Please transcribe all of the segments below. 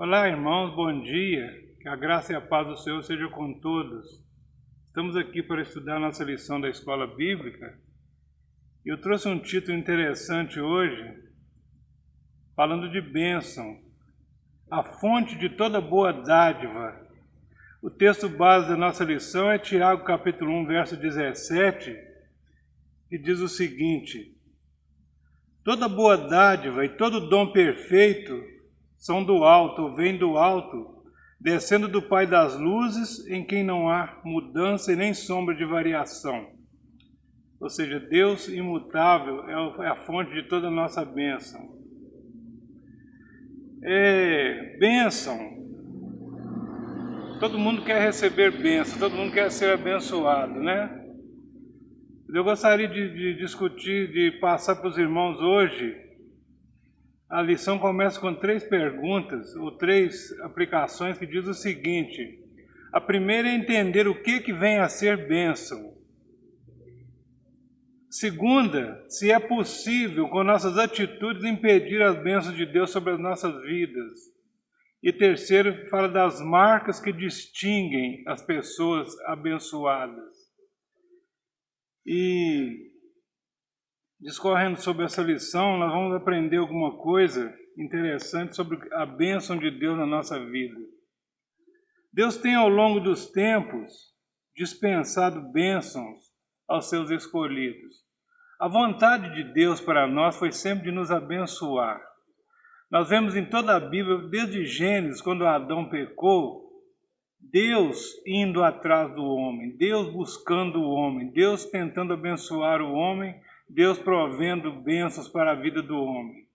Olá, irmãos, bom dia. Que a graça e a paz do Senhor sejam com todos. Estamos aqui para estudar a nossa lição da Escola Bíblica. E eu trouxe um título interessante hoje, falando de bênção, a fonte de toda boa dádiva. O texto base da nossa lição é Tiago, capítulo 1, verso 17, que diz o seguinte: toda boa dádiva e todo dom perfeito são do alto, ou vêm do alto, descendo do Pai das luzes, em quem não há mudança e nem sombra de variação. Ou seja, Deus imutável é a fonte de toda a nossa bênção. Bênção. Todo mundo quer receber bênção, todo mundo quer ser abençoado, né? Eu gostaria de discutir, de passar para os irmãos hoje. A lição começa com 3 perguntas, ou 3 aplicações, que diz o seguinte: a primeira é entender o que vem a ser bênção. Segunda, se é possível, com nossas atitudes, impedir as bênçãos de Deus sobre as nossas vidas. E terceiro, fala das marcas que distinguem as pessoas abençoadas. E discorrendo sobre essa lição, nós vamos aprender alguma coisa interessante sobre a bênção de Deus na nossa vida. Deus tem, ao longo dos tempos, dispensado bênçãos aos seus escolhidos. A vontade de Deus para nós foi sempre de nos abençoar. Nós vemos em toda a Bíblia, desde Gênesis, quando Adão pecou, Deus indo atrás do homem, Deus buscando o homem, Deus tentando abençoar o homem, Deus provendo bênçãos para a vida do homem.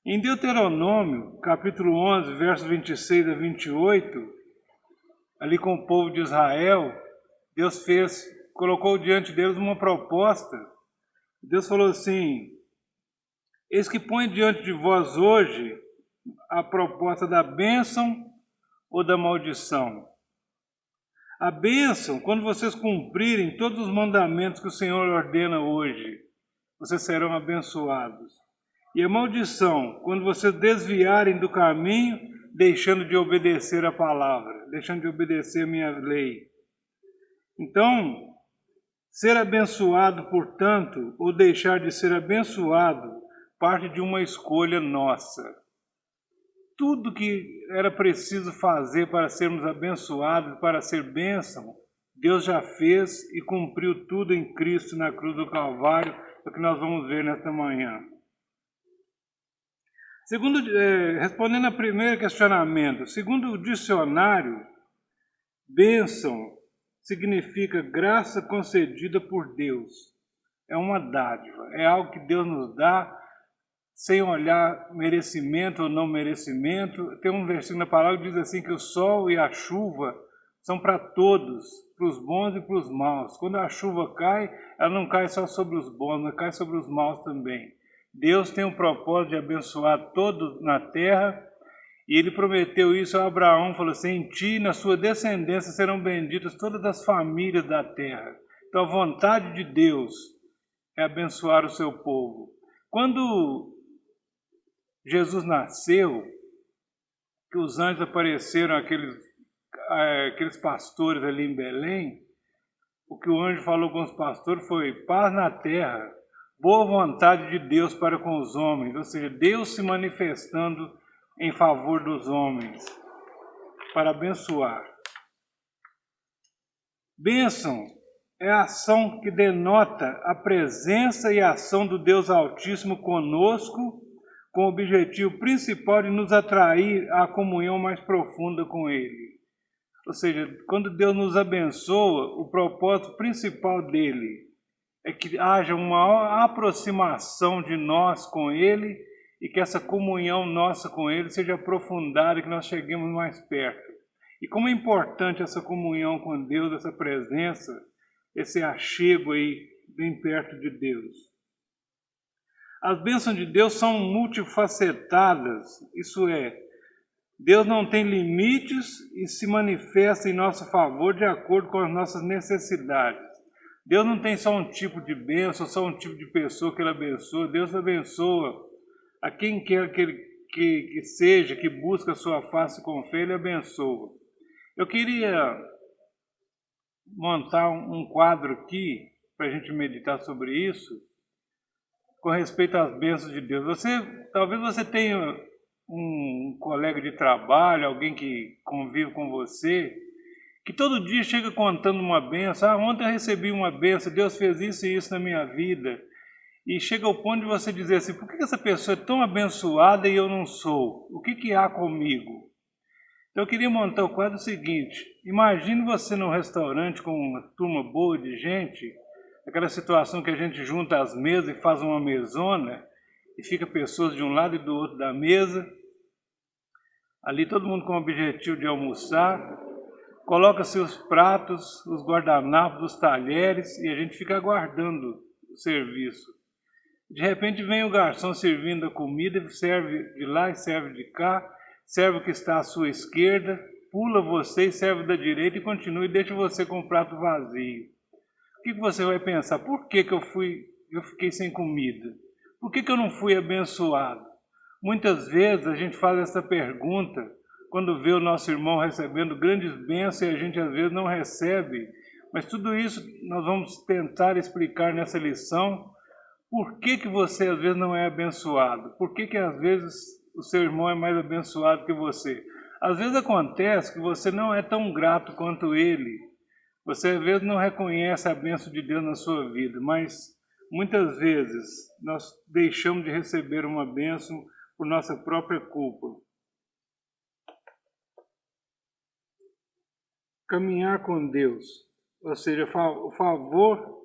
Em Deuteronômio, capítulo 11, versos 26 a 28, ali com o povo de Israel, Deus colocou diante deles uma proposta. Deus falou assim: eis que põe diante de vós hoje a proposta da bênção ou da maldição. A bênção, quando vocês cumprirem todos os mandamentos que o Senhor ordena hoje, vocês serão abençoados. E a maldição, quando vocês desviarem do caminho, deixando de obedecer a palavra, deixando de obedecer a minha lei. Então, ser abençoado, portanto, ou deixar de ser abençoado, parte de uma escolha nossa. Tudo que era preciso fazer para sermos abençoados, para ser bênção, Deus já fez e cumpriu tudo em Cristo na cruz do Calvário, é o que nós vamos ver nesta manhã. Respondendo ao primeiro questionamento, segundo o dicionário, bênção significa graça concedida por Deus. É uma dádiva, é algo que Deus nos dá, sem olhar merecimento ou não merecimento. Tem um versículo na palavra que diz assim, que o sol e a chuva são para todos, para os bons e para os maus. Quando a chuva cai, ela não cai só sobre os bons, mas cai sobre os maus também. Deus tem o propósito de abençoar todos na terra, e Ele prometeu isso a Abraão, falou assim: em ti e na sua descendência serão benditas todas as famílias da terra. Então a vontade de Deus é abençoar o seu povo. Quando Jesus nasceu, que os anjos apareceram, aqueles pastores ali em Belém, o que o anjo falou com os pastores foi: paz na terra, boa vontade de Deus para com os homens, ou seja, Deus se manifestando em favor dos homens, para abençoar. Bênção é a ação que denota a presença e a ação do Deus Altíssimo conosco, com o objetivo principal de nos atrair à comunhão mais profunda com Ele. Ou seja, quando Deus nos abençoa, o propósito principal dele é que haja uma aproximação de nós com Ele e que essa comunhão nossa com Ele seja aprofundada, que nós cheguemos mais perto. E como é importante essa comunhão com Deus, essa presença, esse achego aí bem perto de Deus. As bênçãos de Deus são multifacetadas, isso é, Deus não tem limites e se manifesta em nosso favor de acordo com as nossas necessidades. Deus não tem só um tipo de bênção, só um tipo de pessoa que Ele abençoa. Deus abençoa a quem quer que que busca a sua face com fé, Ele abençoa. Eu queria montar um quadro aqui, para a gente meditar sobre isso, com respeito às bênçãos de Deus. Talvez você tenha um colega de trabalho, alguém que convive com você, que todo dia chega contando uma bênção. Ontem eu recebi uma bênção, Deus fez isso e isso na minha vida. E chega ao ponto de você dizer assim, por que essa pessoa é tão abençoada e eu não sou? O que há comigo? Então eu queria montar o quadro seguinte: imagine você num restaurante com uma turma boa de gente, aquela situação que a gente junta as mesas e faz uma mesona, e fica pessoas de um lado e do outro da mesa, ali todo mundo com o objetivo de almoçar, coloca seus pratos, os guardanapos, os talheres, e a gente fica aguardando o serviço. De repente vem o garçom servindo a comida, serve de lá e serve de cá, serve o que está à sua esquerda, pula você e serve da direita e continua e deixa você com o prato vazio. O que você vai pensar? Por que eu fiquei sem comida? Por que eu não fui abençoado? Muitas vezes a gente faz essa pergunta quando vê o nosso irmão recebendo grandes bênçãos e a gente às vezes não recebe. Mas tudo isso nós vamos tentar explicar nessa lição. Por que você às vezes não é abençoado? Por que às vezes o seu irmão é mais abençoado que você? Às vezes acontece que você não é tão grato quanto ele. Você às vezes não reconhece a bênção de Deus na sua vida, mas muitas vezes nós deixamos de receber uma bênção por nossa própria culpa. Caminhar com Deus, ou seja, o favor,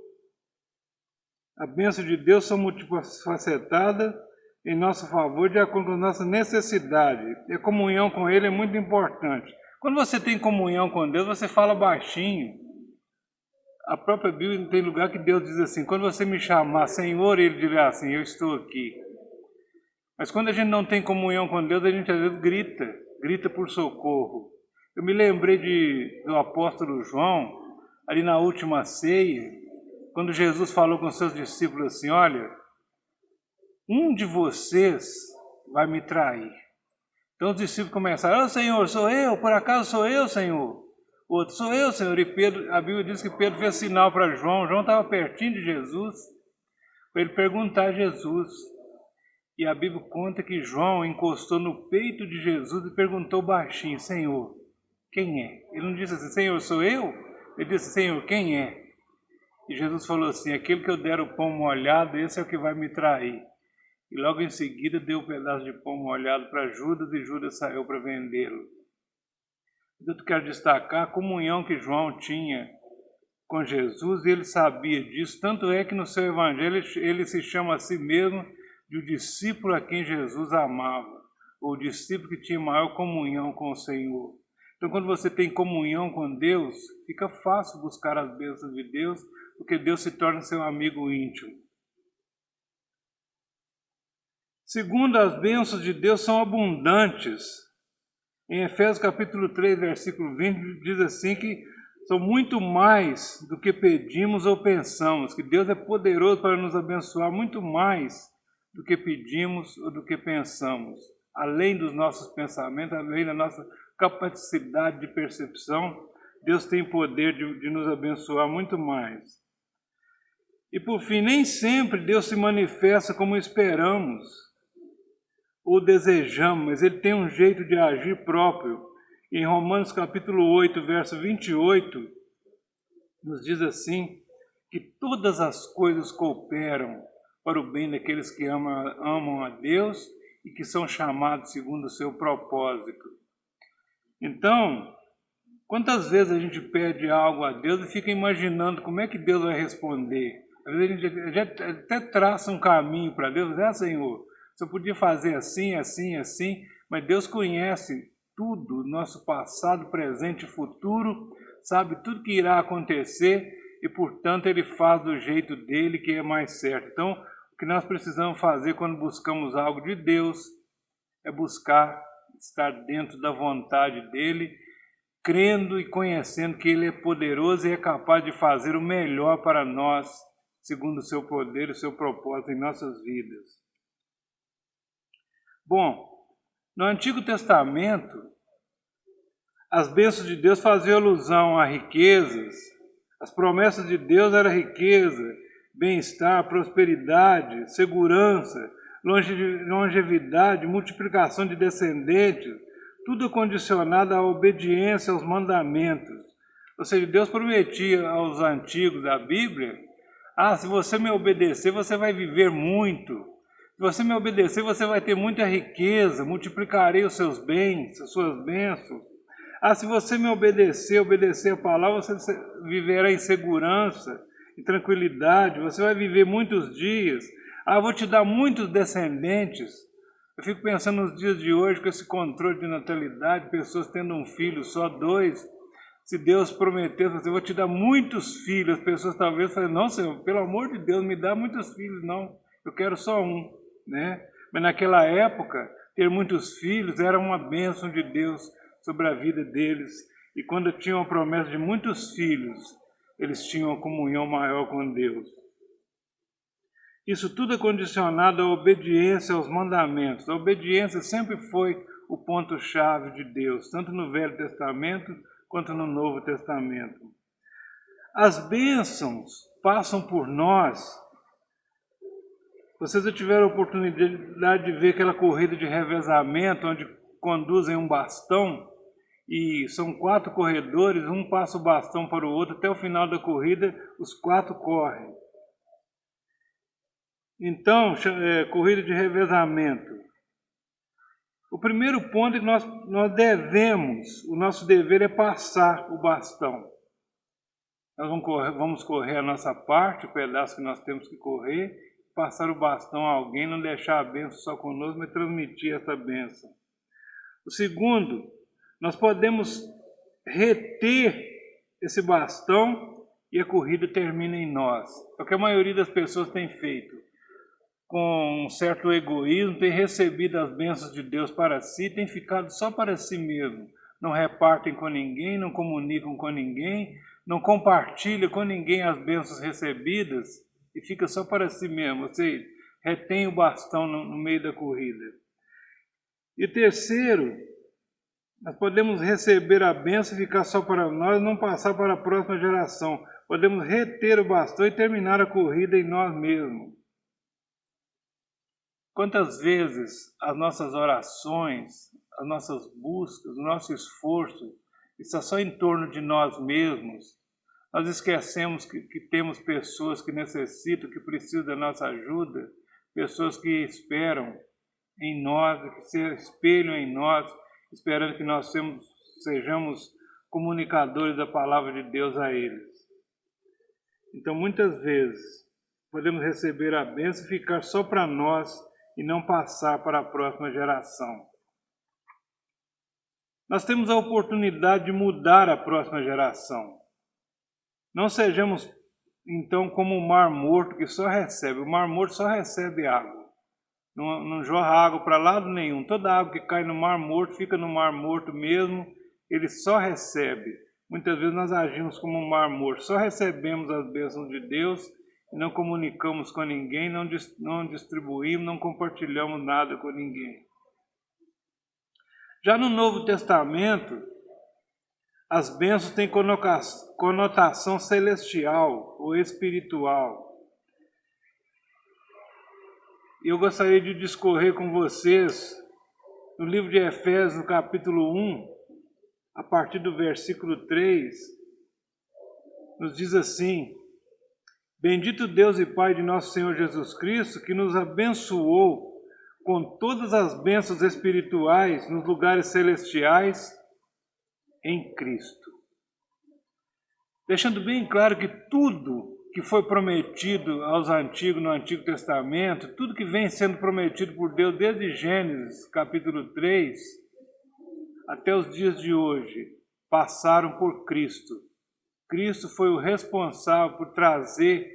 a bênção de Deus são multifacetadas em nosso favor de acordo com a nossa necessidade. E a comunhão com Ele é muito importante. Quando você tem comunhão com Deus, você fala baixinho. A própria Bíblia tem lugar que Deus diz assim, quando você me chamar Senhor, Ele dirá assim, eu estou aqui. Mas quando a gente não tem comunhão com Deus, a gente às vezes grita por socorro. Eu me lembrei do apóstolo João, ali na última ceia, quando Jesus falou com seus discípulos assim, olha, um de vocês vai me trair. Então os discípulos começaram, Senhor, sou eu? Por acaso sou eu, Senhor? O outro, sou eu, Senhor. E Pedro, a Bíblia diz que Pedro fez sinal para João. João estava pertinho de Jesus, para ele perguntar a Jesus. E a Bíblia conta que João encostou no peito de Jesus e perguntou baixinho, Senhor, quem é? Ele não disse assim, Senhor, sou eu? Ele disse, Senhor, quem é? E Jesus falou assim, aquele que eu der o pão molhado, esse é o que vai me trair. E logo em seguida deu um pedaço de pão molhado para Judas e Judas saiu para vendê-lo. Eu quero destacar a comunhão que João tinha com Jesus e ele sabia disso. Tanto é que no seu evangelho ele se chama a si mesmo de o discípulo a quem Jesus amava. Ou o discípulo que tinha maior comunhão com o Senhor. Então quando você tem comunhão com Deus, fica fácil buscar as bênçãos de Deus, porque Deus se torna seu amigo íntimo. Segundo, as bênçãos de Deus são abundantes. Em Efésios capítulo 3, versículo 20, diz assim que são muito mais do que pedimos ou pensamos, que Deus é poderoso para nos abençoar muito mais do que pedimos ou do que pensamos, além dos nossos pensamentos, além da nossa capacidade de percepção, Deus tem poder de nos abençoar muito mais. E por fim, nem sempre Deus se manifesta como esperamos ou desejamos, mas Ele tem um jeito de agir próprio. Em Romanos capítulo 8, verso 28, nos diz assim, que todas as coisas cooperam para o bem daqueles que amam a Deus e que são chamados segundo o seu propósito. Então, quantas vezes a gente pede algo a Deus e fica imaginando como é que Deus vai responder? Às vezes a gente até traça um caminho para Deus, Senhor, você podia fazer assim, assim, assim, mas Deus conhece tudo, nosso passado, presente e futuro, sabe tudo que irá acontecer e, portanto, Ele faz do jeito dele que é mais certo. Então, o que nós precisamos fazer quando buscamos algo de Deus é buscar estar dentro da vontade dele, crendo e conhecendo que Ele é poderoso e é capaz de fazer o melhor para nós, segundo o seu poder e o seu propósito em nossas vidas. Bom, No Antigo Testamento, as bênçãos de Deus faziam alusão a riquezas. As promessas de Deus eram riqueza, bem-estar, prosperidade, segurança, longevidade, multiplicação de descendentes, tudo condicionado à obediência aos mandamentos. Ou seja, Deus prometia aos antigos da Bíblia: se você me obedecer, você vai viver muito. Se você me obedecer, você vai ter muita riqueza, multiplicarei os seus bens, as suas bênçãos. Se você me obedecer a palavra, você viverá em segurança, em tranquilidade, você vai viver muitos dias. Vou te dar muitos descendentes. Eu fico pensando nos dias de hoje, com esse controle de natalidade, pessoas tendo um filho, só 2. Se Deus prometeu, eu vou te dar muitos filhos, as pessoas talvez falem: não, Senhor, pelo amor de Deus, me dá muitos filhos. Não, eu quero só um, né? Mas naquela época, ter muitos filhos era uma bênção de Deus sobre a vida deles. E quando tinham a promessa de muitos filhos, eles tinham uma comunhão maior com Deus. Isso tudo é condicionado à obediência aos mandamentos. A obediência sempre foi o ponto-chave de Deus, tanto no Velho Testamento quanto no Novo Testamento. As bênçãos passam por nós. Vocês já tiveram a oportunidade de ver aquela corrida de revezamento, onde conduzem um bastão, e são 4 corredores, um passa o bastão para o outro, até o final da corrida, os 4 correm. Então, corrida de revezamento. O primeiro ponto é que nós devemos, o nosso dever é passar o bastão. Nós vamos correr a nossa parte, o pedaço que nós temos que correr, passar o bastão a alguém, não deixar a bênção só conosco, mas transmitir essa bênção. O segundo, nós podemos reter esse bastão e a corrida termina em nós. É o que a maioria das pessoas tem feito. Com um certo egoísmo, tem recebido as bênçãos de Deus para si, tem ficado só para si mesmo. Não repartem com ninguém, não comunicam com ninguém, não compartilham com ninguém as bênçãos recebidas e fica só para si mesmo. Ou seja, retém o bastão no meio da corrida. E terceiro, nós podemos receber a bênção e ficar só para nós, não passar para a próxima geração. Podemos reter o bastão e terminar a corrida em nós mesmos. Quantas vezes as nossas orações, as nossas buscas, o nosso esforço está só em torno de nós mesmos? Nós esquecemos que temos pessoas que necessitam, que precisam da nossa ajuda, pessoas que esperam em nós, que se espelham em nós, esperando que nós sejamos comunicadores da palavra de Deus a eles. Então, muitas vezes, podemos receber a bênção e ficar só para nós e não passar para a próxima geração. Nós temos a oportunidade de mudar a próxima geração. Não sejamos, então, como o Mar Morto que só recebe. O Mar Morto só recebe água. Não jorra água para lado nenhum. Toda água que cai no Mar Morto fica no Mar Morto mesmo. Ele só recebe. Muitas vezes nós agimos como um Mar Morto. Só recebemos as bênçãos de Deus e não comunicamos com ninguém, não distribuímos, não compartilhamos nada com ninguém. Já no Novo Testamento, as bênçãos têm conotação celestial ou espiritual. E eu gostaria de discorrer com vocês no livro de Efésios, no capítulo 1, a partir do versículo 3, nos diz assim: Bendito Deus e Pai de nosso Senhor Jesus Cristo, que nos abençoou com todas as bênçãos espirituais nos lugares celestiais em Cristo. Deixando bem claro que tudo que foi prometido aos antigos no Antigo Testamento, tudo que vem sendo prometido por Deus desde Gênesis capítulo 3 até os dias de hoje, passaram por Cristo. Cristo foi o responsável por trazer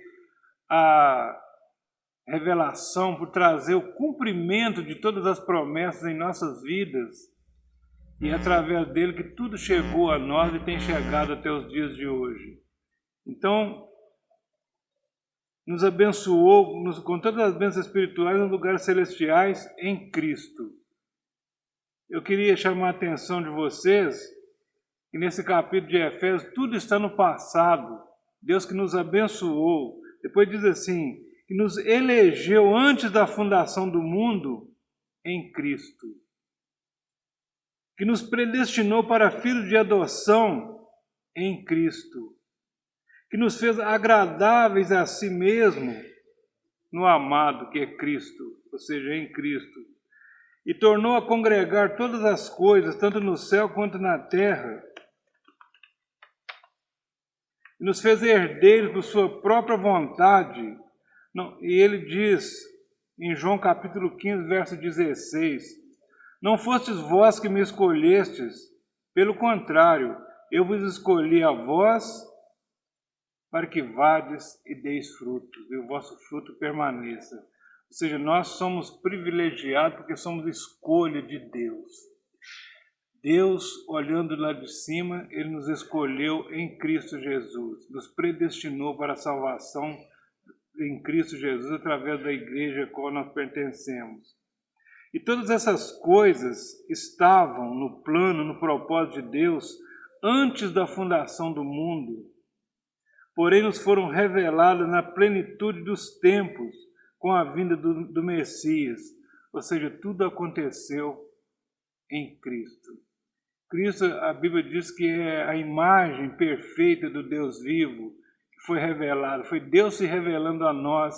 a revelação, por trazer o cumprimento de todas as promessas em nossas vidas. E é através dele que tudo chegou a nós e tem chegado até os dias de hoje. Então, nos abençoou com todas as bênçãos espirituais nos lugares celestiais em Cristo. Eu queria chamar a atenção de vocês que nesse capítulo de Efésios tudo está no passado. Deus que nos abençoou. Depois diz assim, que nos elegeu antes da fundação do mundo em Cristo. Que nos predestinou para filhos de adoção em Cristo. Que nos fez agradáveis a si mesmo no amado que é Cristo, ou seja, em Cristo. E tornou a congregar todas as coisas, tanto no céu quanto na terra. E nos fez herdeiros por sua própria vontade. E ele diz, em João capítulo 15, verso 16, não fostes vós que me escolhestes, pelo contrário, eu vos escolhi a vós para que vades e deis frutos, e o vosso fruto permaneça. Ou seja, nós somos privilegiados porque somos escolha de Deus. Deus, olhando lá de cima, Ele nos escolheu em Cristo Jesus, nos predestinou para a salvação em Cristo Jesus através da igreja a qual nós pertencemos. E todas essas coisas estavam no plano, no propósito de Deus, antes da fundação do mundo. Porém, nos foram reveladas na plenitude dos tempos, com a vinda do Messias. Ou seja, tudo aconteceu em Cristo. Cristo, a Bíblia diz que é a imagem perfeita do Deus vivo, que foi revelada. Foi Deus se revelando a nós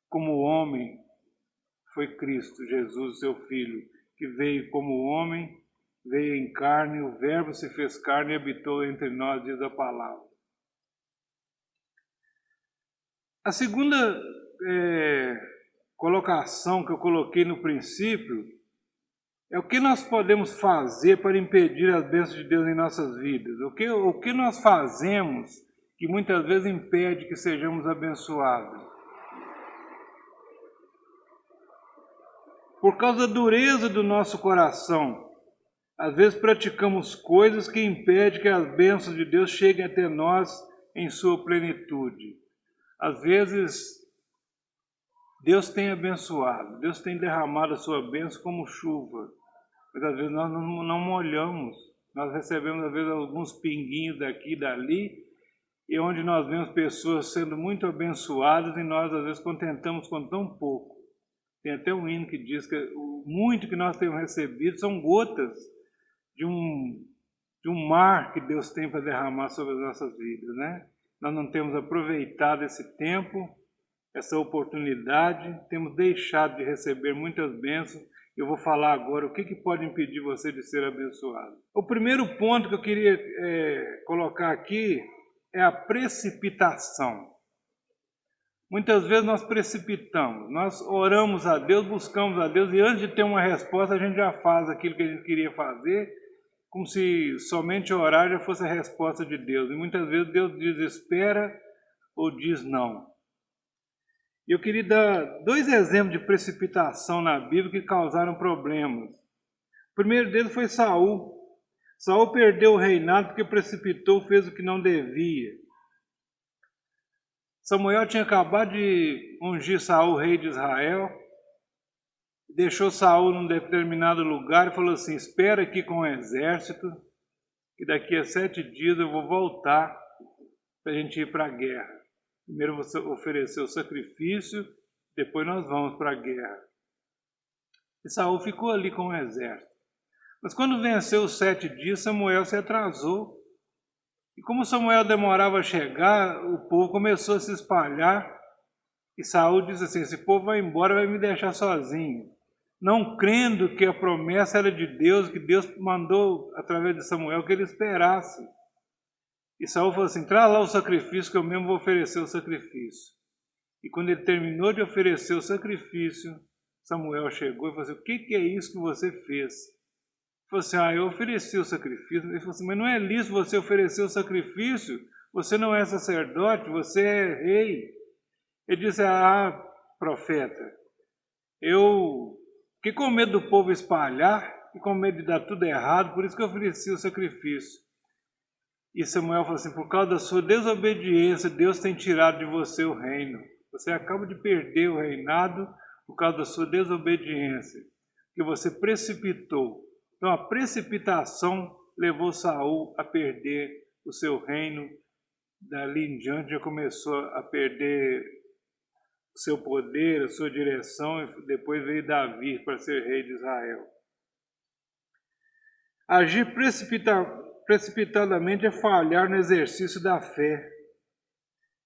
como homem. Foi Cristo, Jesus, seu Filho, que veio como homem, veio em carne, o Verbo se fez carne e habitou entre nós, diz a palavra. A segunda colocação que eu coloquei no princípio é o que nós podemos fazer para impedir as bênçãos de Deus em nossas vidas. O que nós fazemos que muitas vezes impede que sejamos abençoados. Por causa da dureza do nosso coração, às vezes praticamos coisas que impedem que as bênçãos de Deus cheguem até nós em sua plenitude. Às vezes, Deus tem abençoado, Deus tem derramado a sua bênção como chuva, mas às vezes nós não molhamos, nós recebemos às vezes alguns pinguinhos daqui e dali, e onde nós vemos pessoas sendo muito abençoadas e nós às vezes contentamos com tão pouco. Tem até um hino que diz que o muito que nós temos recebido são gotas de um mar que Deus tem para derramar sobre as nossas vidas, né? Nós não temos aproveitado esse tempo, essa oportunidade, temos deixado de receber muitas bênçãos. Eu vou falar agora o que pode impedir você de ser abençoado. O primeiro ponto que eu queria colocar aqui é a precipitação. Muitas vezes nós precipitamos, nós oramos a Deus, buscamos a Deus, e antes de ter uma resposta a gente já faz aquilo que a gente queria fazer, como se somente orar já fosse a resposta de Deus. E muitas vezes Deus diz espera ou diz não. Eu queria dar 2 exemplos de precipitação na Bíblia que causaram problemas. O primeiro deles foi Saul. Saul perdeu o reinado porque precipitou, fez o que não devia. Samuel tinha acabado de ungir Saul, rei de Israel, deixou Saul num determinado lugar e falou assim, espera aqui com o exército, que daqui a 7 dias eu vou voltar para a gente ir para a guerra. Primeiro você ofereceu o sacrifício, depois nós vamos para a guerra. E Saul ficou ali com o exército. Mas quando venceu os 7 dias, Samuel se atrasou. E como Samuel demorava a chegar, o povo começou a se espalhar. E Saul disse assim, esse povo vai embora, vai me deixar sozinho. Não crendo que a promessa era de Deus, que Deus mandou através de Samuel que ele esperasse. E Saul falou assim, traz lá o sacrifício que eu mesmo vou oferecer o sacrifício. E quando ele terminou de oferecer o sacrifício, Samuel chegou e falou assim, o que é isso que você fez? Ele falou assim, eu ofereci o sacrifício. Ele falou assim, mas não é lícito você oferecer o sacrifício? Você não é sacerdote, você é rei. Ele disse, profeta, eu fiquei com medo do povo espalhar, e com medo de dar tudo errado, por isso que eu ofereci o sacrifício. E Samuel falou assim, por causa da sua desobediência, Deus tem tirado de você o reino. Você acaba de perder o reinado por causa da sua desobediência, que você precipitou. Então a precipitação levou Saul a perder o seu reino. Dali em diante já começou a perder o seu poder, a sua direção, e depois veio Davi para ser rei de Israel. Agir precipitadamente é falhar no exercício da fé.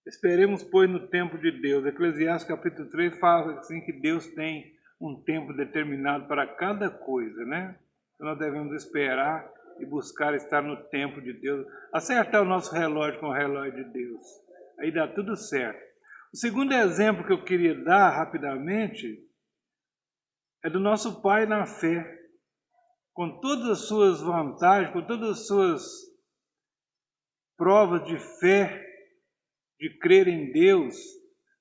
Esperemos, pois, no tempo de Deus. Eclesiastes capítulo 3 fala assim que Deus tem um tempo determinado para cada coisa, né? Então nós devemos esperar e buscar estar no tempo de Deus, acertar o nosso relógio com o relógio de Deus. Aí dá tudo certo. O segundo exemplo que eu queria dar rapidamente é do nosso pai na fé. Com todas as suas vantagens, com todas as suas provas de fé, de crer em Deus,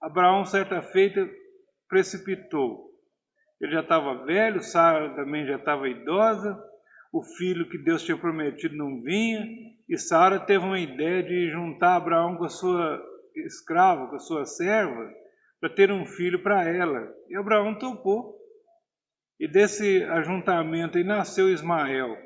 Abraão, certa feita, precipitou. Ele já estava velho, Sara também já estava idosa, o filho que Deus tinha prometido não vinha, e Sara teve uma ideia de juntar Abraão com a sua escrava, com a sua serva, para ter um filho para ela. E Abraão topou. E desse ajuntamento aí nasceu Ismael,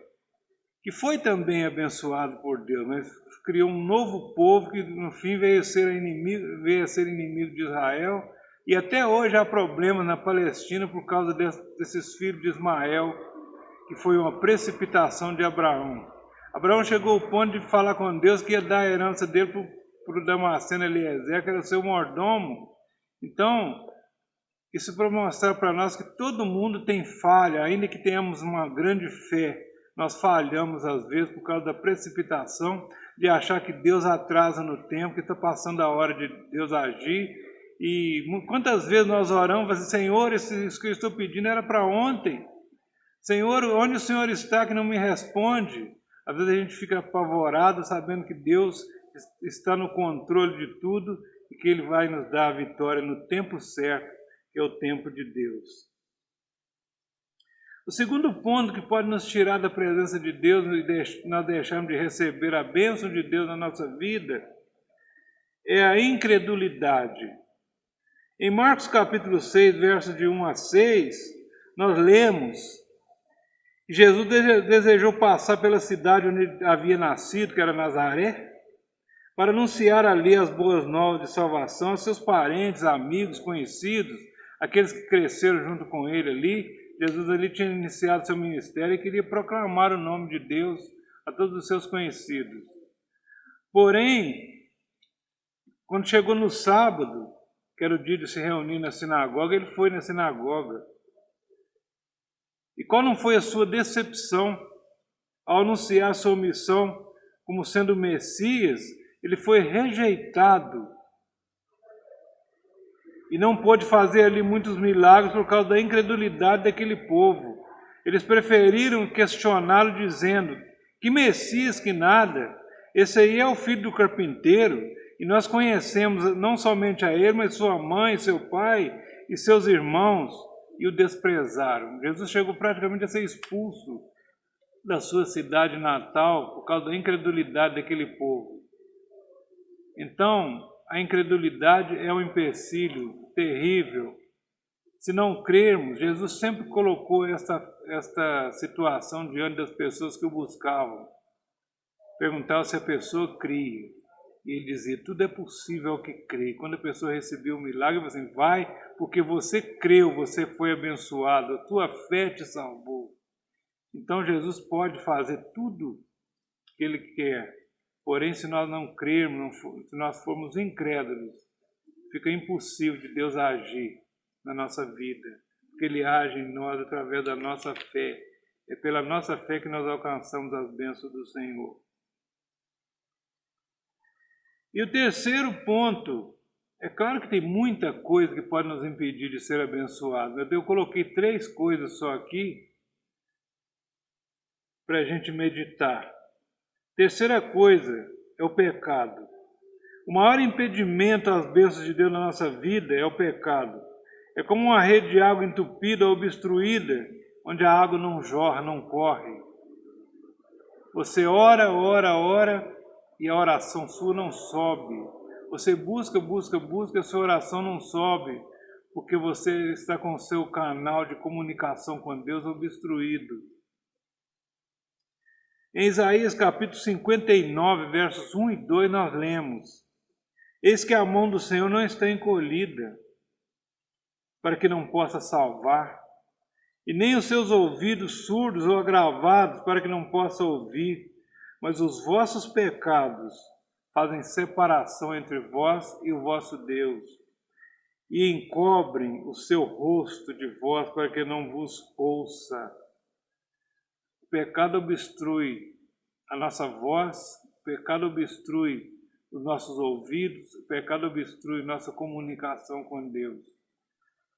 que foi também abençoado por Deus, mas criou um novo povo que no fim veio a ser inimigo de Israel. E até hoje há problemas na Palestina por causa desses filhos de Ismael, que foi uma precipitação de Abraão. Abraão chegou ao ponto de falar com Deus que ia dar a herança dele para o Damasceno Eliezer, que era seu mordomo. Então, isso para mostrar para nós que todo mundo tem falha, ainda que tenhamos uma grande fé, nós falhamos às vezes por causa da precipitação, de achar que Deus atrasa no tempo, que está passando a hora de Deus agir. E quantas vezes nós oramos, assim, Senhor, isso que eu estou pedindo era para ontem. Senhor, onde o Senhor está que não me responde? Às vezes a gente fica apavorado sabendo que Deus está no controle de tudo e que Ele vai nos dar a vitória no tempo certo, que é o tempo de Deus. O segundo ponto que pode nos tirar da presença de Deus e nós deixarmos de receber a bênção de Deus na nossa vida é a incredulidade. Em Marcos capítulo 6, versos de 1 a 6, nós lemos: Jesus desejou passar pela cidade onde havia nascido, que era Nazaré, para anunciar ali as boas novas de salvação a seus parentes, amigos, conhecidos, aqueles que cresceram junto com ele ali. Jesus ali tinha iniciado seu ministério e queria proclamar o nome de Deus a todos os seus conhecidos. Porém, quando chegou no sábado, que era o dia de se reunir na sinagoga, ele foi na sinagoga. E qual não foi a sua decepção ao anunciar sua missão como sendo o Messias? Ele foi rejeitado e não pôde fazer ali muitos milagres por causa da incredulidade daquele povo. Eles preferiram questioná-lo dizendo: que Messias, que nada, esse aí é o filho do carpinteiro, e nós conhecemos não somente a ele, mas sua mãe, seu pai e seus irmãos, e o desprezaram. Jesus chegou praticamente a ser expulso da sua cidade natal por causa da incredulidade daquele povo. Então, a incredulidade é um empecilho terrível. Se não crermos, Jesus sempre colocou esta situação diante das pessoas que o buscavam. Perguntava se a pessoa cria. E ele dizia: tudo é possível ao que crê. Quando a pessoa recebeu o milagre, ele falou assim: vai, porque você creu, você foi abençoado, a tua fé te salvou. Então Jesus pode fazer tudo que Ele quer. Porém, se nós não crermos, se nós formos incrédulos, fica impossível de Deus agir na nossa vida. Porque Ele age em nós através da nossa fé. É pela nossa fé que nós alcançamos as bênçãos do Senhor. E o terceiro ponto, é claro que tem muita coisa que pode nos impedir de ser abençoados. Eu coloquei 3 coisas só aqui para a gente meditar. Terceira coisa é o pecado. O maior impedimento às bênçãos de Deus na nossa vida é o pecado. É como uma rede de água entupida ou obstruída, onde a água não jorra, não corre. Você ora, e a oração sua não sobe. Você busca, a sua oração não sobe, porque você está com o seu canal de comunicação com Deus obstruído. Em Isaías capítulo 59, versos 1 e 2, nós lemos: Eis que a mão do Senhor não está encolhida, para que não possa salvar, e nem os seus ouvidos surdos ou agravados, para que não possa ouvir, mas os vossos pecados fazem separação entre vós e o vosso Deus, e encobrem o seu rosto de vós, para que não vos ouça. O pecado obstrui a nossa voz, o pecado obstrui os nossos ouvidos, o pecado obstrui nossa comunicação com Deus.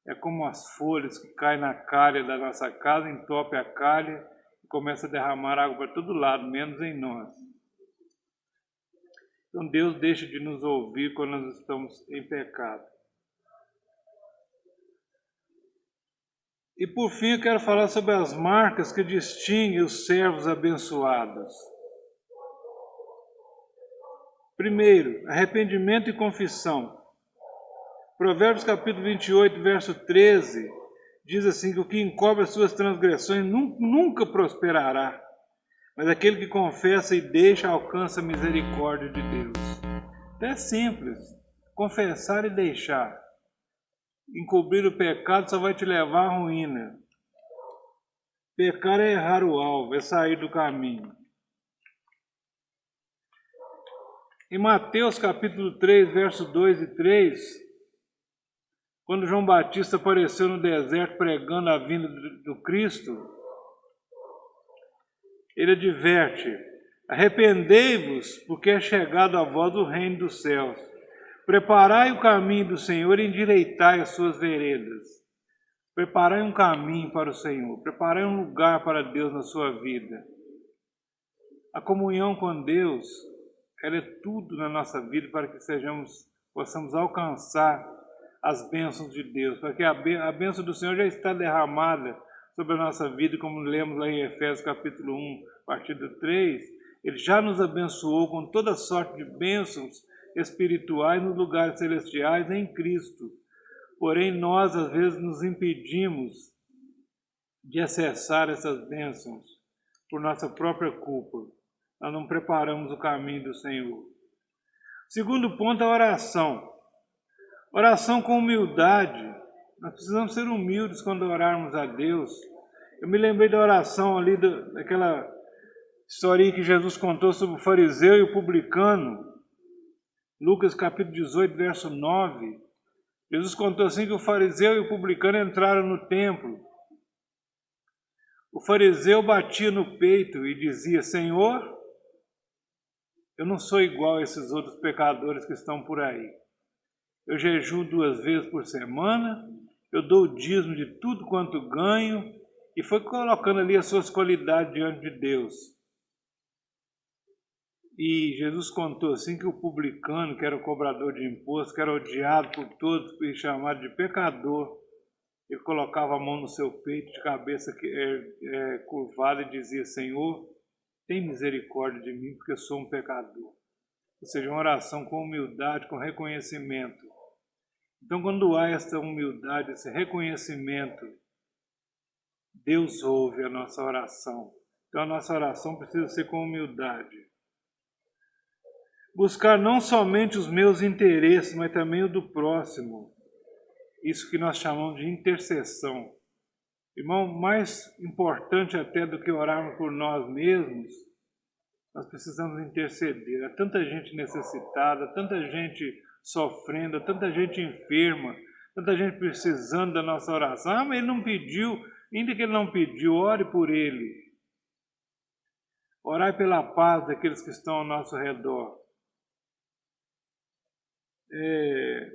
É como as folhas que caem na calha da nossa casa, entope a calha e começa a derramar água para todo lado, menos em nós. Então Deus deixa de nos ouvir quando nós estamos em pecado. E por fim eu quero falar sobre as marcas que distinguem os servos abençoados. Primeiro, arrependimento e confissão. Provérbios capítulo 28, verso 13, diz assim que o que encobre as suas transgressões nunca prosperará, mas aquele que confessa e deixa alcança a misericórdia de Deus. É simples, confessar e deixar. Encobrir o pecado só vai te levar à ruína. Pecar é errar o alvo, é sair do caminho. Em Mateus capítulo 3, verso 2 e 3, quando João Batista apareceu no deserto pregando a vinda do Cristo, ele adverte: arrependei-vos, porque é chegado a vós o reino dos céus. Preparai o caminho do Senhor e endireitai as suas veredas. Preparai um caminho para o Senhor, preparai um lugar para Deus na sua vida. A comunhão com Deus, ela é tudo na nossa vida para que possamos alcançar as bênçãos de Deus, porque a bênção do Senhor já está derramada sobre a nossa vida, como lemos lá em Efésios capítulo 1, a partir do 3, Ele já nos abençoou com toda sorte de bênçãos espirituais nos lugares celestiais em Cristo. Porém, nós às vezes nos impedimos de acessar essas bênçãos por nossa própria culpa. Nós não preparamos o caminho do Senhor. Segundo ponto, a oração. Oração com humildade. Nós precisamos ser humildes quando orarmos a Deus. Eu me lembrei da oração ali, daquela historinha que Jesus contou sobre o fariseu e o publicano. Lucas capítulo 18, verso 9. Jesus contou assim que o fariseu e o publicano entraram no templo. O fariseu batia no peito e dizia: Senhor, eu não sou igual a esses outros pecadores que estão por aí. Eu jejuo 2 vezes por semana, eu dou o dízimo de tudo quanto ganho, e foi colocando ali as suas qualidades diante de Deus. E Jesus contou assim que o publicano, que era o cobrador de impostos, que era odiado por todos e chamado de pecador, ele colocava a mão no seu peito de cabeça curvada e dizia: Senhor, tem misericórdia de mim, porque eu sou um pecador. Ou seja, uma oração com humildade, com reconhecimento. Então, quando há essa humildade, esse reconhecimento, Deus ouve a nossa oração. Então, a nossa oração precisa ser com humildade. Buscar não somente os meus interesses, mas também o do próximo. Isso que nós chamamos de intercessão. Irmão, mais importante até do que orarmos por nós mesmos, nós precisamos interceder. Há tanta gente necessitada, tanta gente sofrendo, tanta gente enferma, tanta gente precisando da nossa oração. Ah, mas ele não pediu. Ainda que ele não pediu, ore por ele. Orai pela paz daqueles que estão ao nosso redor.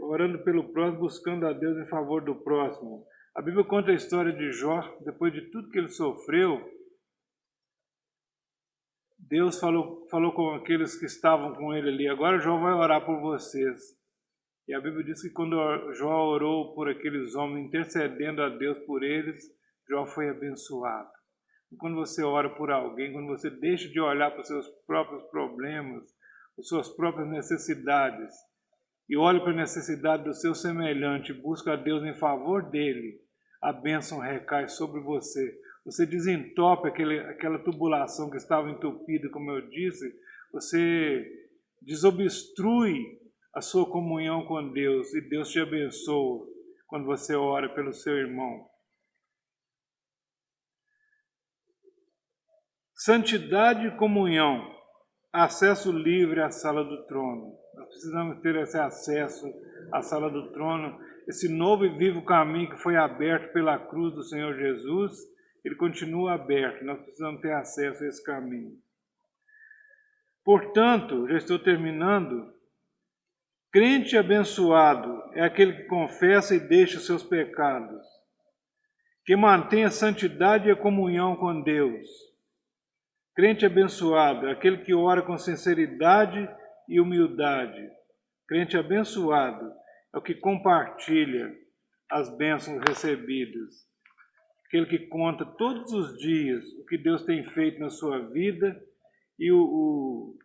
Orando pelo próximo, buscando a Deus em favor do próximo. A Bíblia conta a história de Jó. Depois de tudo que ele sofreu, Deus falou com aqueles que estavam com ele ali: agora Jó vai orar por vocês. E a Bíblia diz que quando Jó orou por aqueles homens, intercedendo a Deus por eles, Jó foi abençoado. E quando você ora por alguém, quando você deixa de olhar para os seus próprios problemas, as suas próprias necessidades, e olha para a necessidade do seu semelhante, busca a Deus em favor dele, a bênção recai sobre você. você desentope aquela tubulação que estava entupida, como eu disse, você desobstrui a sua comunhão com Deus e Deus te abençoa quando você ora pelo seu irmão. Santidade e comunhão, acesso livre à sala do trono. Nós precisamos ter esse acesso à sala do trono, esse novo e vivo caminho que foi aberto pela cruz do Senhor Jesus, ele continua aberto, nós precisamos ter acesso a esse caminho. Portanto, já estou terminando, crente abençoado é aquele que confessa e deixa os seus pecados, que mantém a santidade e a comunhão com Deus. Crente abençoado é aquele que ora com sinceridade e humildade. Crente abençoado é o que compartilha as bênçãos recebidas. Aquele que conta todos os dias o que Deus tem feito na sua vida e o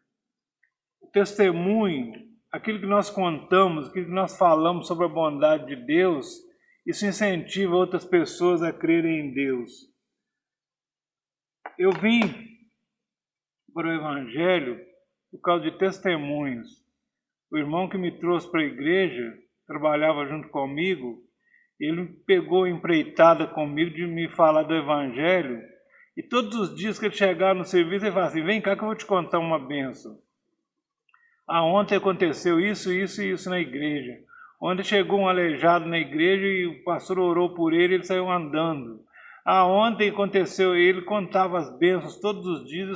testemunho, aquilo que nós contamos, aquilo que nós falamos sobre a bondade de Deus, isso incentiva outras pessoas a crerem em Deus. Eu vim para o Evangelho por causa de testemunhos. O irmão que me trouxe para a igreja, trabalhava junto comigo, ele pegou empreitada comigo de me falar do Evangelho, e todos os dias que ele chegava no serviço, ele falava assim, vem cá que eu vou te contar uma bênção. Ontem aconteceu isso, isso e isso na igreja. Ontem chegou um aleijado na igreja e o pastor orou por ele e ele saiu andando. Ontem aconteceu, ele contava as bênçãos todos os dias,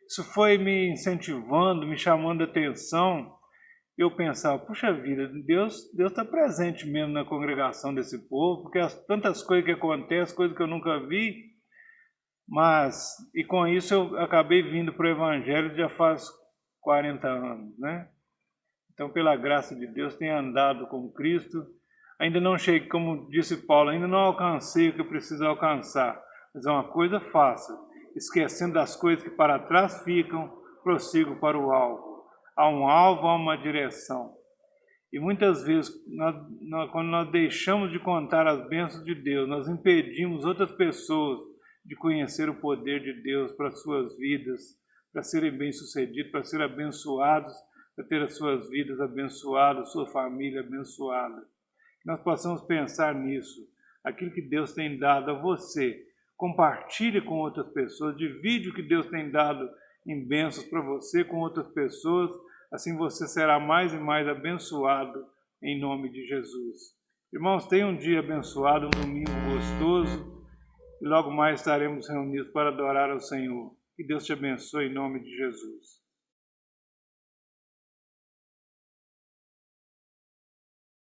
isso foi me incentivando, me chamando a atenção. Eu pensava, puxa vida, Deus está presente mesmo na congregação desse povo, porque tantas coisas que acontecem, coisas que eu nunca vi, e com isso eu acabei vindo para o Evangelho já faz 40 anos, né? Então, pela graça de Deus, tenho andado com Cristo. Ainda não cheguei, como disse Paulo, ainda não alcancei o que eu preciso alcançar, mas é uma coisa fácil, esquecendo das coisas que para trás ficam, prossigo para o alvo. Há um alvo, há uma direção. E muitas vezes, quando nós deixamos de contar as bênçãos de Deus, nós impedimos outras pessoas de conhecer o poder de Deus para as suas vidas, para serem bem-sucedidos, para serem abençoados, para ter as suas vidas abençoadas, sua família abençoada. Nós possamos pensar nisso. Aquilo que Deus tem dado a você, compartilhe com outras pessoas, divide o que Deus tem dado em bênçãos para você com outras pessoas, assim você será mais e mais abençoado em nome de Jesus. Irmãos, tenham um dia abençoado, um domingo gostoso, e logo mais estaremos reunidos para adorar ao Senhor. Que Deus te abençoe em nome de Jesus.